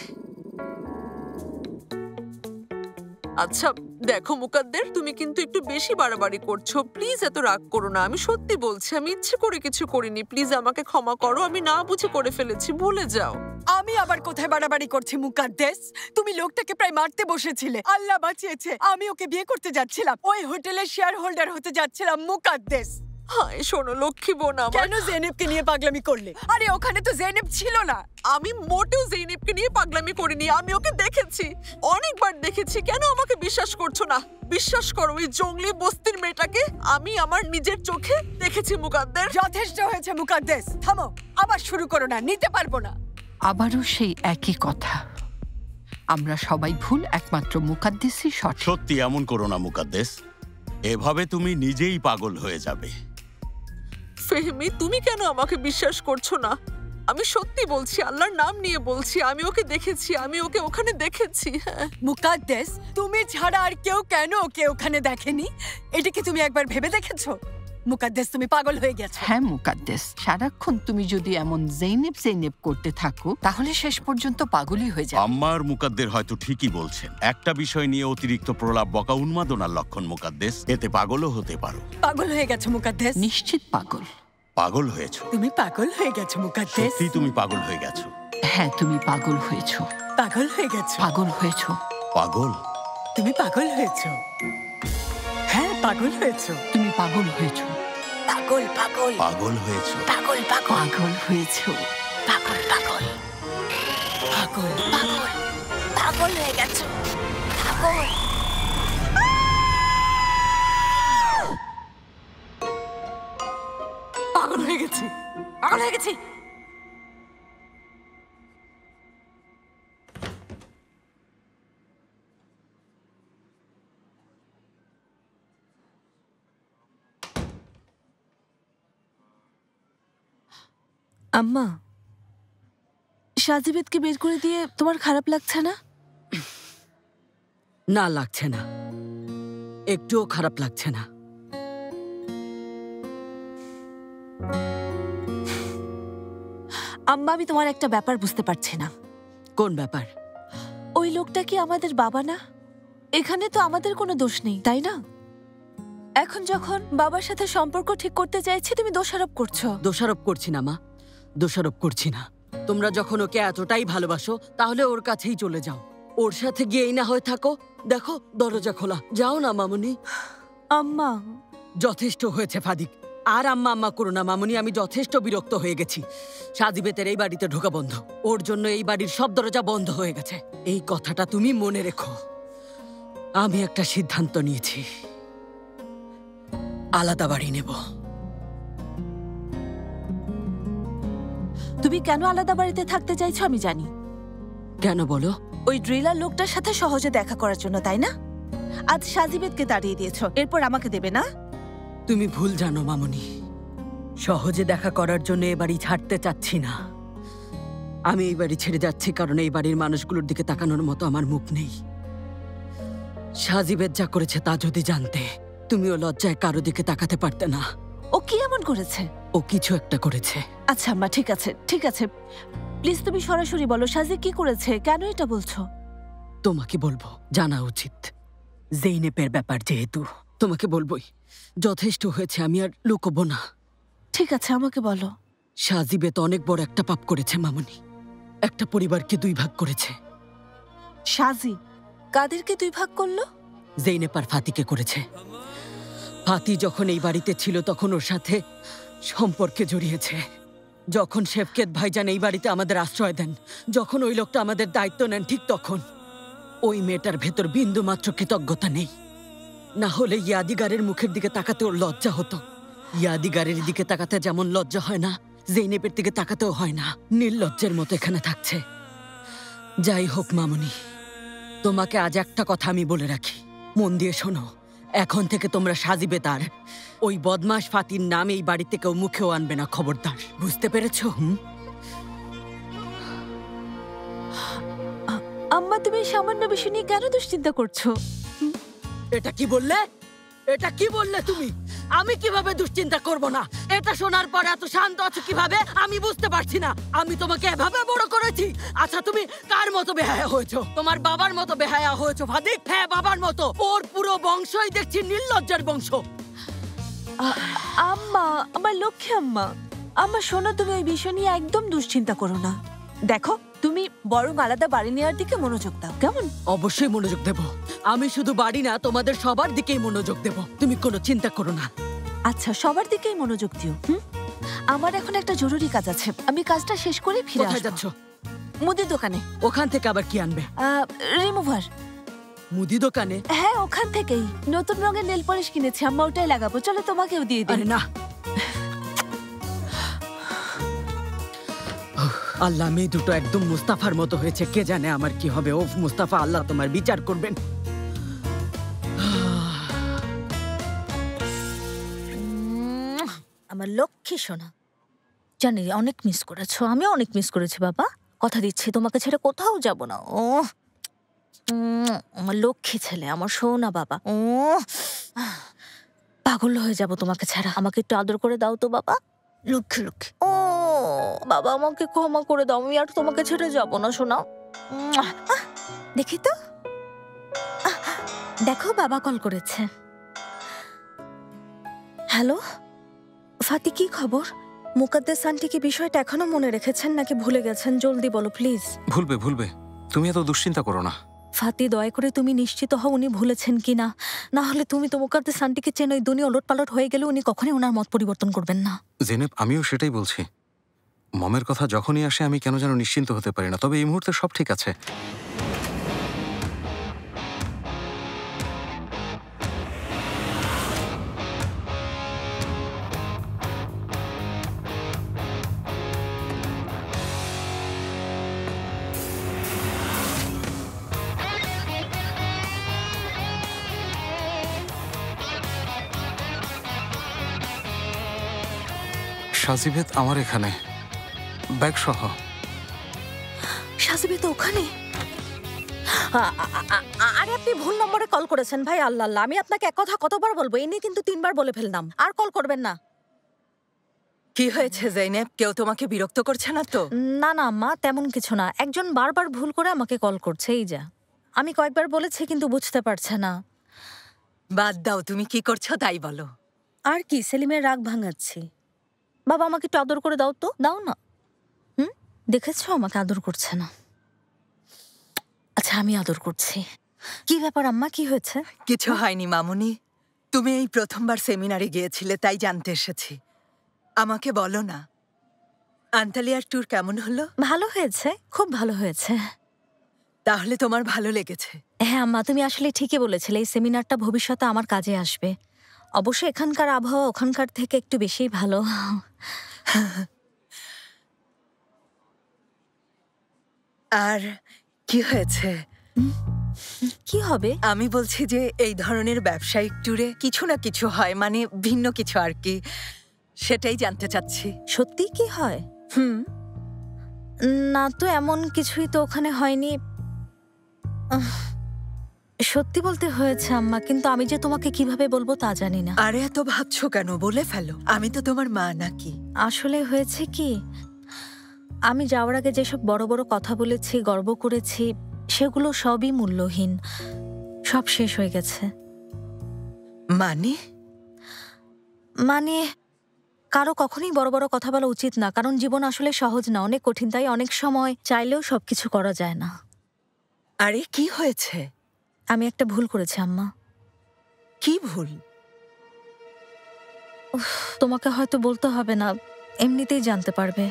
আচ্ছা দেখো মুকাদ্দের, তুমি কিন্তু একটু বেশি বাড়াবাড়ি করছো। প্লিজ এত রাগ করো না, আমি সত্যি বলছি, আমি ইচ্ছে করে কিছু করিনি। প্লিজ আমাকে ক্ষমা করো, আমি না বুঝে করে ফেলেছি, ভুলে যাও। আমি আবার কোথায় বাড়াবাড়ি করছি মুকাদ্দেস? তুমি লোকটাকে প্রায় মারতে বসেছিলে, আল্লাহ বাঁচিয়েছে। আমি ওকে বিয়ে করতে যাচ্ছিলাম, ওই হোটেলের শেয়ার হোল্ডার হতে যাচ্ছিলাম মুকাদ্দেস। হায় শোনো লক্ষ্মী বোন আমার, কেন জেনেবকে নিয়ে পাগলামি করলে? আরে ওখানে তো জেনেব ছিল না। আমি মোটেও জেইনেবকে নিয়ে পাগলামি করিনি, আমি ওকে দেখেছি, অনেকবার দেখেছি। কেন আমাকে বিশ্বাস করছো না? বিশ্বাস করো, ওই জঙ্গলি বস্তির মেয়েটাকে আমি আমার নিজের চোখে দেখেছি মুকাদ্দের। যথেষ্ট হয়েছে মুকাদ্দেস, থামো, আবার শুরু করো না, নিতে পারবো না। আবারও সেই একই কথা। আমরা সবাই ভুল, একমাত্র মুকাদ্দেসই সঠিক। সত্যি এমন করো না মুকাদ্দেস, এভাবে তুমি নিজেই পাগল হয়ে যাবে। ফেহমি, তুমি কেন আমাকে বিশ্বাস করছো না? আমি সত্যি বলছি, আল্লাহর নাম নিয়ে বলছি, আমি ওকে দেখেছি, আমি ওকে ওখানে দেখেছি। হ্যাঁ মুকাদ্দেস, তুমি ছাড়া আর কেউ কেন ওকে ওখানে দেখেনি? এটা কি তুমি একবার ভেবে দেখেছো? মুকাদ্দেস, তুমি পাগল হয়ে গেছো। হ্যাঁ মুকাদ্দেস, সারাক্ষণ তুমি যদি এমন জেইনেব জেইনেব করতে থাকো, তাহলে শেষ পর্যন্ত পাগলই হয়ে যাবে। আম্মার মুকাদ্দের হয়তো ঠিকই বলছেন। একটা বিষয় নিয়ে অতিরিক্ত প্রলাপ বকা উন্মাদনার লক্ষণ মুকাদ্দেস, এতে পাগলও হতে পারো। পাগল হয়ে গেছো মুকাদ্দেস। নিশ্চিত পাগল। পাগল হয়েছো? তুমি পাগল হয়ে গেছো মুকাদ্দেস। সত্যি তুমি পাগল হয়ে গেছো? হ্যাঁ, তুমি পাগল হয়েছো। পাগল হয়ে গেছো। পাগল হয়েছো। পাগল? তুমি পাগল হয়েছো। হ্যাঁ, পাগল হয়েছো। তুমি পাগল হয়েছো। পাগল পাগল পাগল হয়েছো। পাগল পাগল পাগল হয়েছো। পাগল পাগল পাগল পাগল পাগল হয়ে গেছো। পাগল। পাগল হয়ে গেছি, পাগল হয়ে গেছি। আম্মা, সাজিবেদকে বের করে দিয়ে তোমার খারাপ লাগছে না? না, লাগছে না, একটুও খারাপ লাগছে না। আম্মা, আমি তোমার একটা ব্যাপার বুঝতে পারছি না। কোন ব্যাপার? ওই লোকটা কি আমাদের বাবা না? এখানে তো আমাদের কোনো দোষ নেই, তাই না? এখন যখন বাবার সাথে সম্পর্ক ঠিক করতে চাইছি, তুমি দোষারোপ করছো। দোষারোপ করছি না মা, দোষারোপ করছি না। তোমরা যখন ওকে এতটাই ভালোবাসো তাহলে ওর কাছেই চলে যাও, ওর সাথে গিয়েই না হয়ে থাকো। দেখো দরজা খোলা, যাও না মামুনি। আম্মা, যথেষ্ট হয়েছে ফাদিক। আর আম্মা আম্মা করো না মামুনি, আমি যথেষ্ট বিরক্ত হয়ে গেছি। সাজিবেতের এই বাড়িতে ঢোকা বন্ধ, ওর জন্য এই বাড়ির সব দরজা বন্ধ হয়ে গেছে। এই কথাটা তুমি মনে রেখো। আমি একটা সিদ্ধান্ত নিয়েছি, আলাদা বাড়ি নেব। তুমি কেন আলাদা বাড়িতে থাকতে চাইছো আমি জানি। কেন বলো? ওই ড্রিলার লোকটার সাথে সহজে দেখা করার জন্য, তাই না? আজ সাজিবেদকে তাড়িয়ে দিয়েছো, এরপর আমাকে দেবে না? তুমি ভুল জানো মামুনি, সহজে দেখা করার জন্য এ বাড়ি ছাড়তে চাচ্ছি না। আমি এই বাড়ি ছেড়ে যাচ্ছি কারণ এই বাড়ির মানুষগুলোর দিকে তাকানোর মতো আমার মুখ নেই। সাজিবেদ যা করেছে তা যদি জানতে, তুমিও লজ্জায় কারো দিকে তাকাতে পারতে না। ও কি এমন করেছে? ও কিছু একটা করেছে। আচ্ছা আম্মা, ঠিক আছে ঠিক আছে, প্লিজ তুমি সরাসরি বলো সাজি কি করেছে, কেন এটা বলছো? তোমাকে বলবো, জানা উচিত। জেইনেপের ব্যাপার যেহেতু তোমাকে বলবোই। যথেষ্ট হয়েছে, আমি আর লুকোবো না। ঠিক আছে, আমাকে বলো। সাজিবেত অনেক বড় একটা পাপ করেছে মামুনি, একটা পরিবারকে দুই ভাগ করেছে। সাজি কাদেরকে দুই ভাগ করলো? জেইনেপ আর ফাতিকে করেছে। ফাতি যখন এই বাড়িতে ছিল তখন ওর সাথে সম্পর্কে জড়িয়েছে। যখন শেফকেত ভাইজান এই বাড়িতে আমাদের আশ্রয় দেন, যখন ওই লোকটা আমাদের দায়িত্ব নেন, ঠিক তখন ওই মেয়েটার ভেতর বিন্দু মাত্র কৃতজ্ঞতা নেই। না হলে ইয়াদিগারের মুখের দিকে তাকাতে ওর লজ্জা হতো। ইয়াদিগারের দিকে তাকাতে যেমন লজ্জা হয় না, জেইনেপের দিকে তাকাতেও হয় না। নির্লজ্জের মতো এখানে থাকছে। যাই হোক মামুনি, তোমাকে আজ একটা কথা আমি বলে রাখি, মন দিয়ে শোনো। এখন থেকে তোমরা সাজিবে তার ওই বদমাশ ফাতির নাম এই বাড়িতে কেউ মুখেও আনবে না, খবরদার। বুঝতে পেরেছো? আম্মা, তুমি সামান্য বিষয় নিয়ে কেন দুশ্চিন্তা করছো? এটা কি বললে? এটা কি বললে তুমি? আমি কিভাবে দুশ্চিন্তা করব না? এটা শোনার পর এত শান্ত আছো কিভাবে আমি বুঝতে পারছি না। আমি তোমাকে এভাবে বড় করেছি। আচ্ছা তুমি কার মতো বেহায়া হয়েছো? তোমার বাবার মতো বেহায়া হয়েছো ফাদিক। হ্যাঁ, বাবার মতো। ওর পুরো বংশই দেখছি নির্লজ্জার বংশ। আম্মা, আমার লক্ষ্মী আম্মা, আম্মা শোনো, তুমি ওই বিষয় নিয়ে একদম দুশ্চিন্তা করো না। দেখো, তুমি বরং আলাদা বাড়ি নেওয়ার দিকে মনোযোগ দাও, কেমন? অবশ্যই মনোযোগ দেব। আমি শুধু বাড়ি না, তোমাদের সবার দিকেই মনোযোগ দেব। তুমি কোনো চিন্তা করো না। আচ্ছা, সবার দিকেই মনোযোগ দিও। আমার এখন একটা জরুরি কাজ আছে, আমি কাজটা শেষ করে ফিরে আসবো। কোথায় যাচ্ছ? মুদির দোকানে। ওখান থেকে আবার কি আনবে? রিমুভার। মুদি দোকানে? হ্যাঁ, ওখান থেকেই নতুন রঙের নেল পলিশ কিনেছি, আম্মা ওটাই লাগাবো। চলো তোমাকেও দিয়ে দিই। আরে না, আল্লাহ, মেয়ে দুটো একদম মুস্তাফার মতো হয়েছে। কে জানে আমার কি হবে। ও মুস্তাফা, আল্লাহ তোমার বিচার করবেন। আমার লক্ষ্মী সোনা, জানি অনেক মিস করেছো, আমিও অনেক মিস করেছি বাবা। কথা দিচ্ছি তোমাকে ছেড়ে কোথাও যাব না। ও আমার লক্ষ্মী ছেলে, আমার সোনা বাবা। ও পাগল হয়ে যাব তোমাকে ছাড়া। আমাকে একটু আদর করে দাও তো বাবা, লক্ষ্মী লক্ষ্মী। ও বাবা, আমাকে ক্ষমা করে দাও, আমি আর তোমাকে ছেড়ে যাব না সোনা। দেখি তো, দেখো বাবা কল করেছে। হ্যালো ফাতি, কি খবর? মুকাদ্দেস আন্টি কি বিষয়টা এখনো মনে রেখেছেন নাকি ভুলে গেছেন? জলদি বলো প্লিজ। ভুলবে ভুলবে, তুমি এত দুশ্চিন্তা করো না। ফাতি, দয়া করে তুমি নিশ্চিত হও উনি ভুলেছেন কিনা। না হলে তুমি তো মুকাদ্দেস আন্টিকে চেনো, এই দুনিয়া ওলটপালট হয়ে গেলে উনি কখনোই ওনার মত পরিবর্তন করবেন না। জেনেব, আমিও সেটাই বলছি। মমের কথা যখনই আসে আমি কেন যেন নিশ্চিন্ত হতে পারি না। তবে এই মুহূর্তে সব ঠিক আছে। সাজিবেদ আমার এখানে, ব্যাগ সহ। সাজিবে তো ওখানে? আরে আপনি ভুল নম্বরে কল করেছেন ভাই। আল্লাহ আল্লাহ, আমি আপনাকে এক কথা কতবার বলবো, এই নিয়ে কিন্তু 3বার বলে ফেললাম। আর কল করবেন না। কি হয়েছে জৈনেব? কেউ তোমাকে বিরক্ত করছে না তো? না না মা, তেমন কিছু না। একজন বারবার ভুল করে আমাকে কল করছে, এই যা। আমি কয়েকবার বলেছি কিন্তু বুঝতে পারছে না। বাদ দাও, তুমি কি করছো তাই বলো। আর কি, সেলিমের রাগ ভাঙাচ্ছি। বাবা আমাকে একটু আদর করে দাও তো, দাও না। দেখেছো আমাকে আদর করছে না। আচ্ছা আমি আদর করছি। কি ব্যাপার আম্মা, কি হয়েছে? কিছু হয়নি মামুনি, তুমি এই প্রথমবার সেমিনারে গিয়েছিলে তাই জানতে এসেছি। আমাকে বলো না, আন্তালিয়ার ট্যুর কেমন হলো? ভালো হয়েছে, খুব ভালো হয়েছে। তাহলে তোমার ভালো লেগেছে? হ্যাঁ আম্মা, তুমি আসলে ঠিকই বলেছিলে, এই সেমিনারটা ভবিষ্যতে আমার কাজে আসবে। অবশ্যই এখানকার আবহাওয়া ওখানকার থেকে একটু বেশিই ভালো। আর কি হয়েছে? কি হবে? আমি বলছি যে এই ধরনের ব্যবসায়িক ট্যুরে কিছু না কিছু হয়, মানে ভিন্ন কিছু আর কি, সেটাই জানতে চাচ্ছি। সত্যি কি হয়? না তো, এমন কিছুই তো ওখানে হয়নি। সত্যি বলতে হয়েছে আম্মা, কিন্তু আমি যে তোমাকে কিভাবে বলবো তা জানি না। আরে এত ভাবছো কেন, বলে ফেলো, আমি তো তোমার মা নাকি। আসলে হয়েছে কি, আমি যাওয়ার আগে যেসব বড় বড় কথা বলেছি, গর্ব করেছি, সেগুলো সবই মূল্যহীন, সব শেষ হয়ে গেছে। মানে কারো কখনোই বড় বড় কথা বলা উচিত না, কারণ জীবন আসলে সহজ না, অনেক কঠিন। তাই অনেক সময় চাইলেও সবকিছু করা যায় না। আরে কি হয়েছে? আমি একটা ভুল করেছি আম্মা। কি ভুল? তোমাকে হয়তো বলতে হবে না, এমনিতেই জানতে পারবে।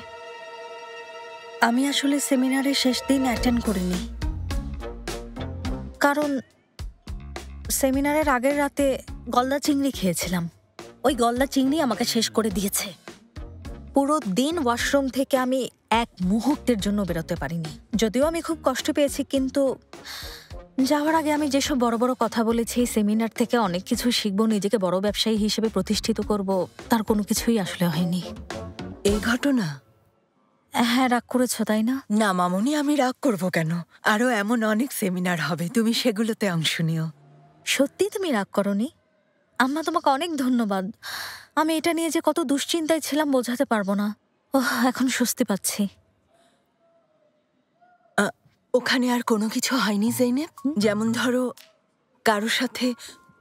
আমি আসলে সেমিনারের শেষ দিন অ্যাটেন্ড করিনি, কারণ সেমিনারের আগের রাতে গলদা চিংড়ি খেয়েছিলাম। ওই গলদা চিংড়ি আমাকে শেষ করে দিয়েছে। পুরো দিন ওয়াশরুম থেকে আমি এক মুহূর্তের জন্য বেরোতে পারিনি। যদিও আমি খুব কষ্ট পেয়েছি, কিন্তু যাওয়ার আগে আমি যেসব বড় বড় কথা বলেছি, সেমিনার থেকে অনেক কিছু শিখবো, নিজেকে বড় ব্যবসায়ী হিসেবে প্রতিষ্ঠিত করব, তার কোনো কিছুই আসলে হয়নি। এই ঘটনা? হ্যাঁ, রাগ করেছো তাই না? না মামুনি, আমি রাগ করব কেন? আরো এমন অনেক সেমিনার হবে, তুমি সেগুলোতে অংশ নিও। সত্যি তুমি রাগ করনি? আম্মা তোমাকে অনেক ধন্যবাদ। আমি এটা নিয়ে যে কত দুশ্চিন্তায় ছিলাম বোঝাতে পারবো না। এখন স্বস্তি পাচ্ছি। ওখানে আর কোনো কিছু হয়নি জৈনেব? যেমন ধরো কারোর সাথে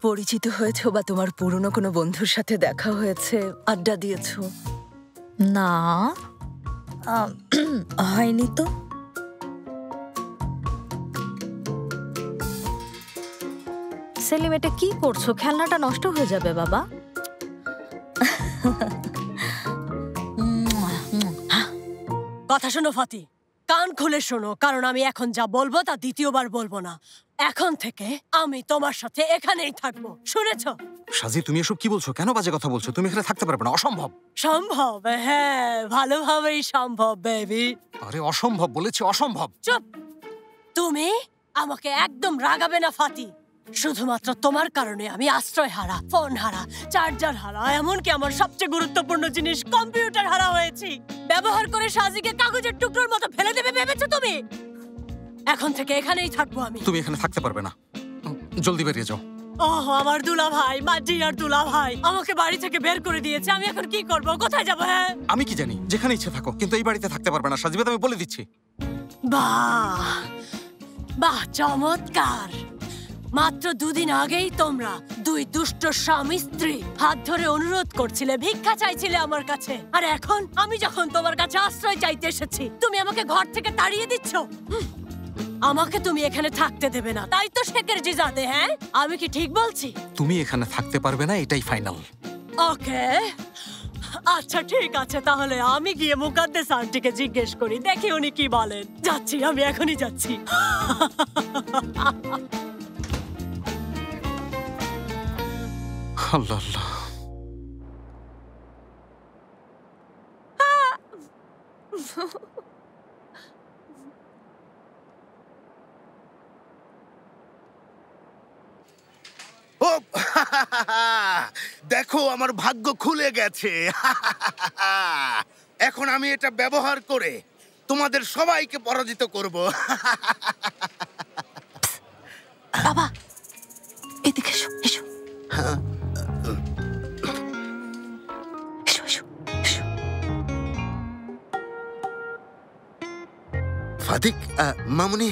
পরিচিত হয়েছো, বা তোমার পুরনো কোনো বন্ধুর সাথে দেখা হয়েছে, আড্ডা দিয়েছো? না, হয়নি তো। সেলিম, এটা কি করছো? খেলনাটা নষ্ট হয়ে যাবে বাবা। কথা শোনো ফাতি, কান খুলে শোনো, কারণ আমি এখন যা বলবো তা দ্বিতীয়বার বলবো না। এখন থেকে আমি তোমার সাথে এখানেই থাকবো, শুনেছো? সাজি, তুমি এসব কি বলছো? কেন বাজে কথা বলছো? তুমি এখানে থাকতে পারবে না, অসম্ভব। সম্ভব, হ্যাঁ, ভালোভাবেই সম্ভব বেবি। আরে অসম্ভব বলেছি, অসম্ভব। চুপ! তুমি আমাকে একদম রাগাবে না ফাতি। শুধুমাত্র তোমার কারণে আমি আশ্রয় হারা, ফোন হারা, চার্জার হারা, এমনকি আমার সবচেয়ে গুরুত্বপূর্ণ জিনিস কম্পিউটার হারা হয়েছি। ব্যবহার করে সাজিকে কাগজের টুকরোর মতো ফেলে দেবে ভেবেছো তুমি? এখন থেকে এখানেই থাকবো আমি। তুমি এখানে থাকতে পারবে না, জলদি বেরিয়ে যাও। ওহ, আমার দুলা ভাই, মাজি আর দুলা ভাই আমাকে বাড়ি থেকে বের করে দিয়েছে। আমি এখন কি করব, কোথায় যাবো? হ্যাঁ, আমি কি জানি, যেখানে ইচ্ছে থাকো, কিন্তু এই বাড়িতে থাকতে পারবে না সাজিবাদ, আমি বলে দিচ্ছি। বাহ বাহ, চমৎকার। মাত্র দুদিন আগেই তোমরা দুই দুষ্ট স্বামী স্ত্রী হাত ধরে অনুরোধ করছিলে, ভিক্ষা চাইছিলে আমার কাছে, আর এখন আমি যখন তোমার কাছে আশ্রয় চাইতে এসেছি, তুমি আমাকে ঘর থেকে তাড়িয়ে দিচ্ছ। আমাকে তুমি এখানে থাকতে দেবে না, তাই তো শেখের জিজাদে। হ্যাঁ, আমি কি ঠিক বলছি? তুমি এখানে থাকতে পারবে না, এটাই ফাইনাল। ওকে, আচ্ছা ঠিক আছে, তাহলে আমি গিয়ে মুকাদ্দেস আন্টিকে জিজ্ঞেস করি, দেখি উনি কি বলেন। যাচ্ছি, আমি এখনই যাচ্ছি। আল্লাহ আল্লাহ। ও দেখো, আমার ভাগ্য খুলে গেছে। এখন আমি এটা ব্যবহার করে তোমাদের সবাইকে পরাজিত করব। বাবা, এদিকে এসো, এসো। এসো, এসো, এসো। ফাতিক, মামুনি,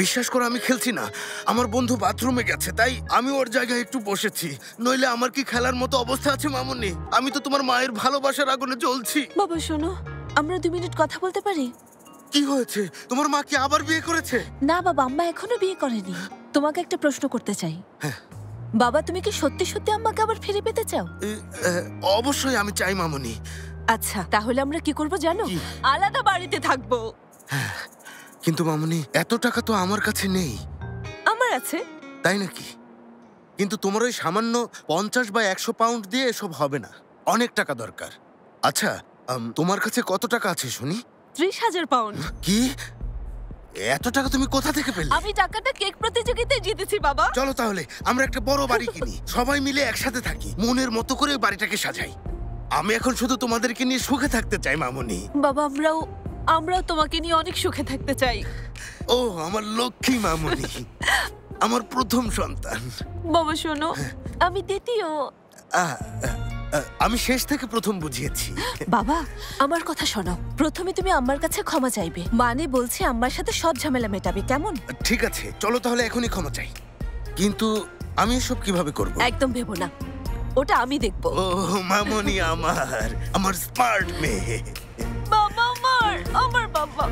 বিশ্বাস করো আমি খেলছি না। আমার বন্ধু বাথরুমে গেছে, তাই আমি ওর জায়গায় একটু বসেছি। নইলে আমার কি খেলার মতো অবস্থা আছে মামুনি? আমি তো তোমার মায়ের ভালোবাসার আগুনে জ্বলছি। বাবা শোনো, আমরা 2 মিনিট কথা বলতে পারি? কি হয়েছে? তোমার মা কি আবার বিয়ে করেছে? না বাবা, আম্মা এখনো বিয়ে করেনি। তোমাকে একটা প্রশ্ন করতে চাই। বাবা, তুমি কি সত্যি সত্যি আম্মাকে আবার ফিরে পেতে চাও? অবশ্যই আমি চাই মামুনি। আচ্ছা, তাহলে আমরা কি করব জানো? আলাদা বাড়িতে থাকবো। কিন্তু মামুনি, এত টাকা তো আমার কাছে নেই। আমার আছে। তাই নাকি? কিন্তু তোমার ওই সামান্য 50 বা 100 পাউন্ড দিয়ে এসব হবে না, অনেক টাকা দরকার। আচ্ছা, তোমার কাছে কত টাকা আছে শুনি? 30,000 পাউন্ড। কি? এত টাকা তুমি কোথা থেকে পেলে? আমি টাকাটা কেক প্রতিযোগিতায় জিতেছি বাবা। চলো তাহলে আমরা একটা বড় বাড়ি কিনি, সবাই মিলে একসাথে থাকি, মনের মতো করে বাড়িটাকে সাজাই। আমি এখন শুধু তোমাদেরকে নিয়ে সুখে থাকতে চাই মামুনি। বাবা, আমরাও তোমাকে নিয়ে অনেক সুখে থাকতে চাই। ও আমার লক্ষ্মী মামুনি, আমার প্রথম সন্তান। বাবা শোনো, আমি দ্বিতীয়। আমি শেষ থেকে প্রথম বুঝিয়েছি। বাবা, আমার কথা শোনো। প্রথমে তুমি আম্মার কাছে ক্ষমা চাইবে, মানে বলছে আম্মার সাথে সব ঝামেলা মেটাবে, কেমন? ঠিক আছে, চলো তাহলে এখনই ক্ষমা চাই। কিন্তু আমি এসব কিভাবে করব? একদম ভেবো না, ওটা আমি দেখবো। ও মামুনি, আমার স্মার্ট মেয়ে। বাবা, আমার বাবা।